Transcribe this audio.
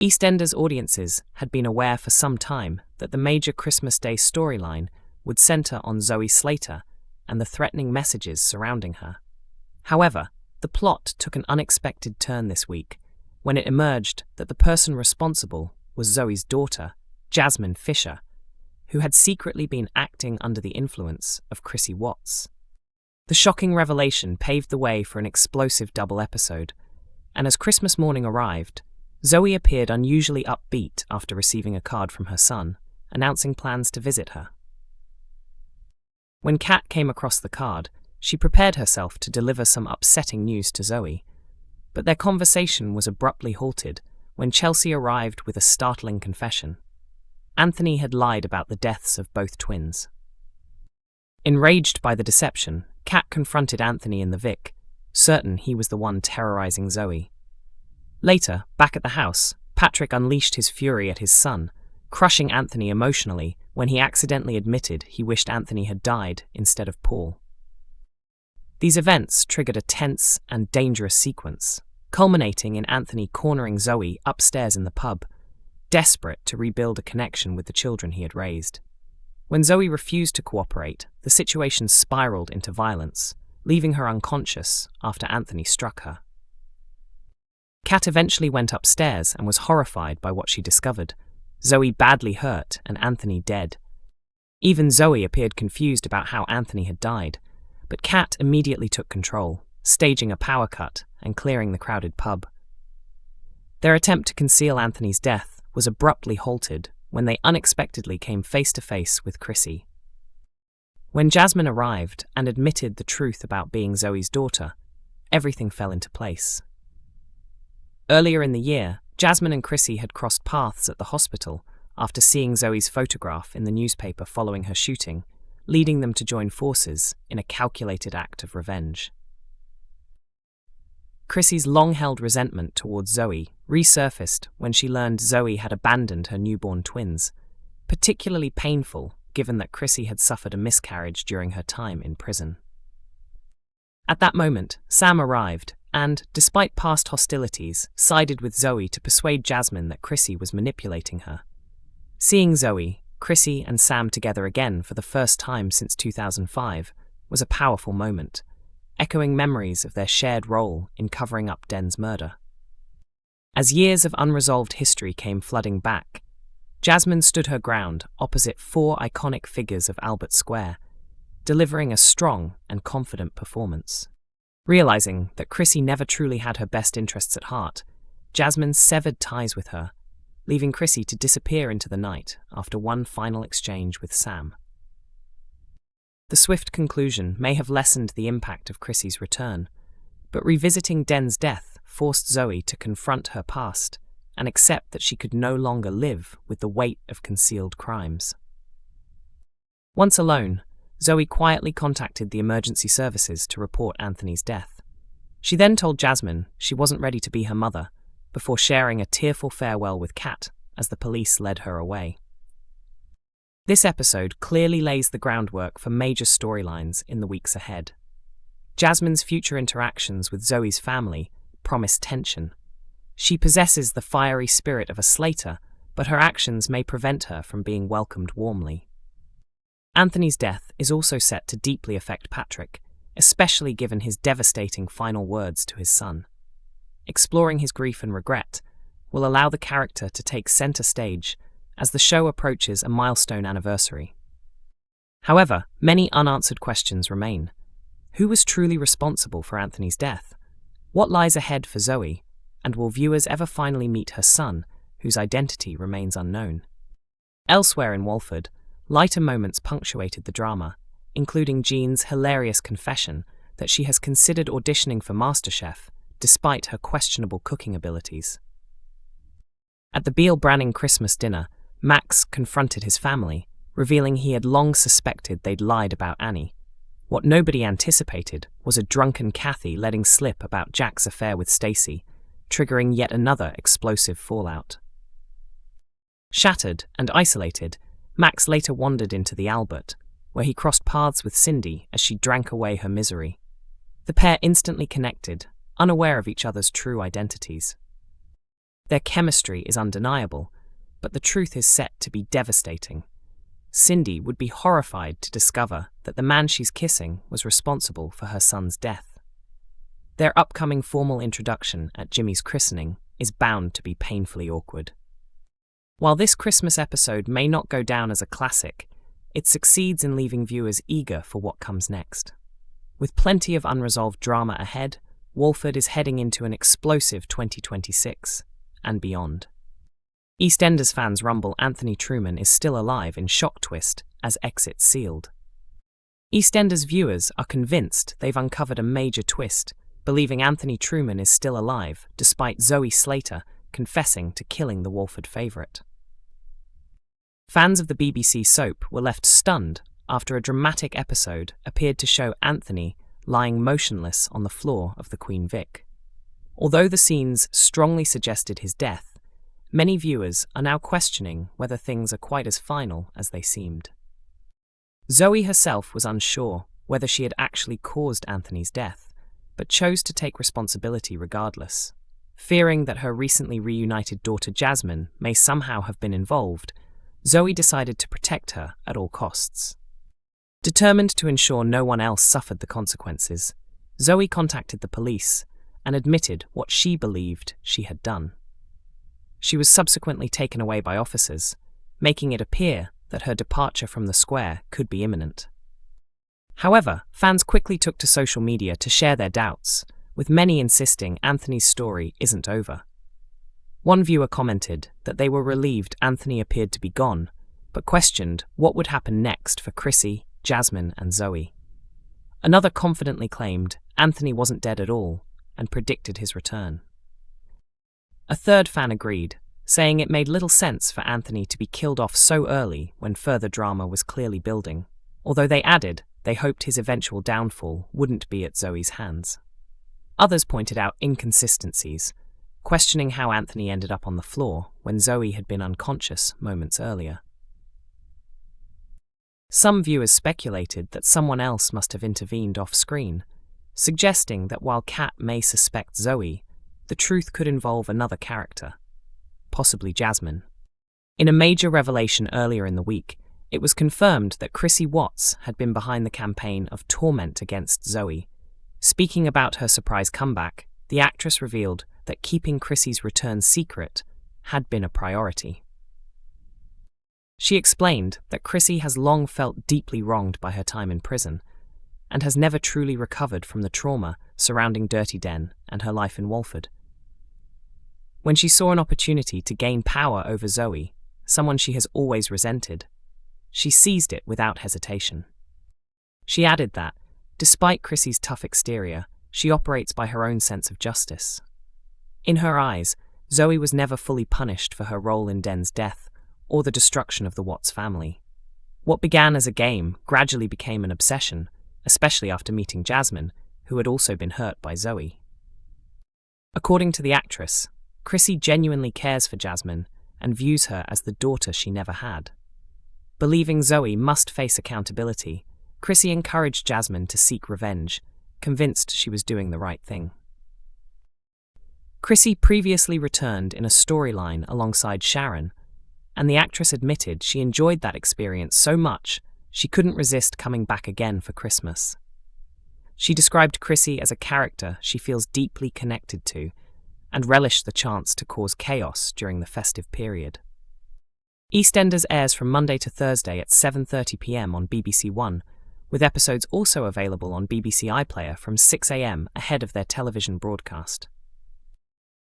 EastEnders audiences had been aware for some time that the major Christmas Day storyline would centre on Zoe Slater and the threatening messages surrounding her. However, the plot took an unexpected turn this week when it emerged that the person responsible was Zoe's daughter, Jasmine Fisher, who had secretly been acting under the influence of Chrissie Watts. The shocking revelation paved the way for an explosive double episode, and as Christmas morning arrived, Zoe appeared unusually upbeat after receiving a card from her son, announcing plans to visit her. When Kat came across the card, she prepared herself to deliver some upsetting news to Zoe, but their conversation was abruptly halted when Chelsea arrived with a startling confession. Anthony had lied about the deaths of both twins. Enraged by the deception, Kat confronted Anthony in the Vic, certain he was the one terrorizing Zoe. Later, back at the house, Patrick unleashed his fury at his son, crushing Anthony emotionally when he accidentally admitted he wished Anthony had died instead of Paul. These events triggered a tense and dangerous sequence, culminating in Anthony cornering Zoe upstairs in the pub, desperate to rebuild a connection with the children he had raised. When Zoe refused to cooperate, the situation spiraled into violence, leaving her unconscious after Anthony struck her. Kat eventually went upstairs and was horrified by what she discovered: Zoe badly hurt and Anthony dead. Even Zoe appeared confused about how Anthony had died, but Kat immediately took control, staging a power cut and clearing the crowded pub. Their attempt to conceal Anthony's death was abruptly halted when they unexpectedly came face to face with Chrissie. When Jasmine arrived and admitted the truth about being Zoe's daughter, everything fell into place. Earlier in the year, Jasmine and Chrissie had crossed paths at the hospital after seeing Zoe's photograph in the newspaper following her shooting, leading them to join forces in a calculated act of revenge. Chrissie's long-held resentment towards Zoe resurfaced when she learned Zoe had abandoned her newborn twins, particularly painful given that Chrissie had suffered a miscarriage during her time in prison. At that moment, Sam arrived and, despite past hostilities, sided with Zoe to persuade Jasmine that Chrissie was manipulating her. Seeing Zoe, Chrissie and Sam together again for the first time since 2005 was a powerful moment, echoing memories of their shared role in covering up Den's murder. As years of unresolved history came flooding back, Jasmine stood her ground opposite four iconic figures of Albert Square, delivering a strong and confident performance. Realizing that Chrissie never truly had her best interests at heart, Jasmine severed ties with her, leaving Chrissie to disappear into the night after one final exchange with Sam. The swift conclusion may have lessened the impact of Chrissie's return, but revisiting Den's death forced Zoe to confront her past and accept that she could no longer live with the weight of concealed crimes. Once alone, Zoe quietly contacted the emergency services to report Anthony's death. She then told Jasmine she wasn't ready to be her mother, before sharing a tearful farewell with Kat as the police led her away. This episode clearly lays the groundwork for major storylines in the weeks ahead. Jasmine's future interactions with Zoe's family promise tension. She possesses the fiery spirit of a Slater, but her actions may prevent her from being welcomed warmly. Anthony's death is also set to deeply affect Patrick, especially given his devastating final words to his son. Exploring his grief and regret will allow the character to take center stage as the show approaches a milestone anniversary. However, many unanswered questions remain. Who was truly responsible for Anthony's death? What lies ahead for Zoe? And will viewers ever finally meet her son, whose identity remains unknown? Elsewhere in Walford, lighter moments punctuated the drama, including Jean's hilarious confession that she has considered auditioning for MasterChef despite her questionable cooking abilities. At the Beale Branning Christmas dinner, Max confronted his family, revealing he had long suspected they'd lied about Annie. What nobody anticipated was a drunken Kathy letting slip about Jack's affair with Stacey, triggering yet another explosive fallout. Shattered and isolated, Max later wandered into the Albert, where he crossed paths with Cindy as she drank away her misery. The pair instantly connected, unaware of each other's true identities. Their chemistry is undeniable, but the truth is set to be devastating. Cindy would be horrified to discover that the man she's kissing was responsible for her son's death. Their upcoming formal introduction at Jimmy's christening is bound to be painfully awkward. While this Christmas episode may not go down as a classic, it succeeds in leaving viewers eager for what comes next. With plenty of unresolved drama ahead, Walford is heading into an explosive 2026 and beyond. EastEnders fans rumble Anthony Truman is still alive in shock twist as exit sealed. EastEnders viewers are convinced they've uncovered a major twist, believing Anthony Truman is still alive despite Zoe Slater confessing to killing the Walford favourite. Fans of the BBC soap were left stunned after a dramatic episode appeared to show Anthony lying motionless on the floor of the Queen Vic. Although the scenes strongly suggested his death, many viewers are now questioning whether things are quite as final as they seemed. Zoe herself was unsure whether she had actually caused Anthony's death, but chose to take responsibility regardless. Fearing that her recently reunited daughter Jasmine may somehow have been involved, Zoe decided to protect her at all costs. Determined to ensure no one else suffered the consequences, Zoe contacted the police and admitted what she believed she had done. She was subsequently taken away by officers, making it appear that her departure from the square could be imminent. However, fans quickly took to social media to share their doubts, with many insisting Anthony's story isn't over. One viewer commented that they were relieved Anthony appeared to be gone, but questioned what would happen next for Chrissie, Jasmine, and Zoe. Another confidently claimed Anthony wasn't dead at all and predicted his return. A third fan agreed, saying it made little sense for Anthony to be killed off so early when further drama was clearly building, although they added they hoped his eventual downfall wouldn't be at Zoe's hands. Others pointed out inconsistencies, questioning how Anthony ended up on the floor when Zoe had been unconscious moments earlier. Some viewers speculated that someone else must have intervened off-screen, suggesting that while Kat may suspect Zoe, the truth could involve another character, possibly Jasmine. In a major revelation earlier in the week, it was confirmed that Chrissie Watts had been behind the campaign of torment against Zoe. Speaking about her surprise comeback, the actress revealed that keeping Chrissie's return secret had been a priority. She explained that Chrissie has long felt deeply wronged by her time in prison and has never truly recovered from the trauma surrounding Dirty Den and her life in Walford. When she saw an opportunity to gain power over Zoe, someone she has always resented, she seized it without hesitation. She added that, despite Chrissie's tough exterior, she operates by her own sense of justice. In her eyes, Zoe was never fully punished for her role in Den's death or the destruction of the Watts family. What began as a game gradually became an obsession, especially after meeting Jasmine, who had also been hurt by Zoe. According to the actress, Chrissie genuinely cares for Jasmine and views her as the daughter she never had. Believing Zoe must face accountability, Chrissie encouraged Jasmine to seek revenge, convinced she was doing the right thing. Chrissie previously returned in a storyline alongside Sharon, and the actress admitted she enjoyed that experience so much she couldn't resist coming back again for Christmas. She described Chrissie as a character she feels deeply connected to and relished the chance to cause chaos during the festive period. EastEnders airs from Monday to Thursday at 7:30 p.m. on BBC One, with episodes also available on BBC iPlayer from 6 a.m. ahead of their television broadcast.